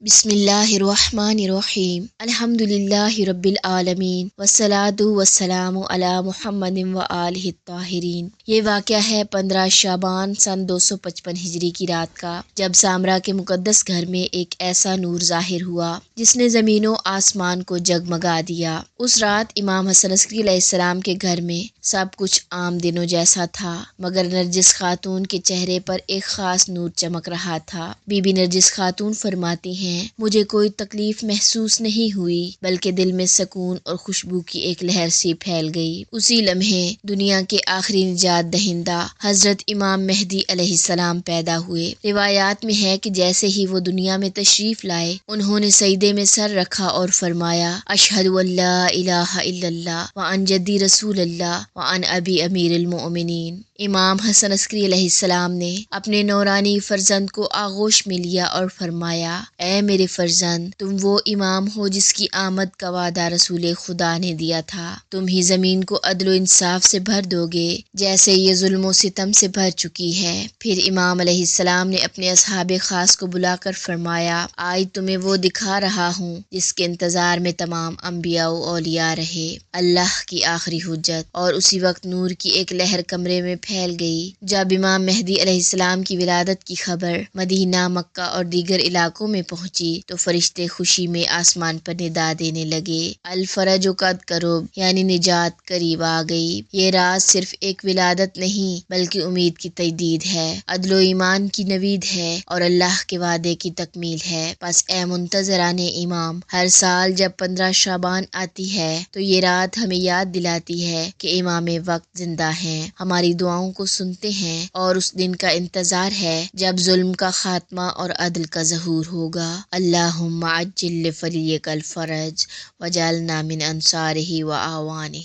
بسم اللہ الرحمن الرحیم الحمد للہ رب العالمین والصلاة والسلام علی محمد وآلہ الطاہرین۔ یہ واقعہ ہے 15 شعبان سن 255 ہجری کی رات کا، جب سامرا کے مقدس گھر میں ایک ایسا نور ظاہر ہوا جس نے زمین و آسمان کو جگمگا دیا۔ اس رات امام حسن عسکری علیہ السلام کے گھر میں سب کچھ عام دنوں جیسا تھا، مگر نرجس خاتون کے چہرے پر ایک خاص نور چمک رہا تھا۔ بی بی نرجس خاتون فرماتی ہیں، مجھے کوئی تکلیف محسوس نہیں ہوئی، بلکہ دل میں سکون اور خوشبو کی ایک لہر سی پھیل گئی۔ اسی لمحے دنیا کے آخری نجات دہندہ حضرت امام مہدی علیہ السلام پیدا ہوئے۔ روایات میں ہے کہ جیسے ہی وہ دنیا میں تشریف لائے، انہوں نے سجدے میں سر رکھا اور فرمایا، اشہد ان لا الہ الا اللہ وان جدی رسول اللہ وان ابی امیر المؤمنین۔ امام حسن عسکری علیہ السلام نے اپنے نورانی فرزند کو آغوش میں لیا اور فرمایا، اے میرے فرزند، تم وہ امام ہو جس کی آمد کا وعدہ رسول خدا نے دیا تھا۔ تم ہی زمین کو عدل و انصاف سے بھر دو گے جیسے یہ ظلم و ستم سے بھر چکی ہے۔ پھر امام علیہ السلام نے اپنے اصحاب خاص کو بلا کر فرمایا، آج تمہیں وہ دکھا رہا ہوں جس کے انتظار میں تمام انبیاء و اولیاء رہے، اللہ کی آخری حجت۔ اور اسی وقت نور کی ایک لہر کمرے میں پھیل گئی۔ جب امام مہدی علیہ السلام کی ولادت کی خبر مدینہ، مکہ اور دیگر علاقوں میں پہنچی تو فرشتے خوشی میں آسمان پر ندا دینے لگے، الفرج قد قرب، یعنی نجات قریب آ گئی۔ یہ راز صرف ایک ولادت نہیں بلکہ امید کی تجدید ہے، عدل و ایمان کی نوید ہے اور اللہ کے وعدے کی تکمیل ہے۔ پس اے منتظران امام، ہر سال جب 15 شعبان آتی ہے تو یہ رات ہمیں یاد دلاتی ہے کہ امام وقت زندہ ہیں، ہماری دعاؤں کو سنتے ہیں، اور اس دن کا انتظار ہے جب ظلم کا خاتمہ اور عدل کا ظہور ہوگا۔ اللہم عجل لفلیک الفرج وجعلنا من انصارہ و اعوانہ۔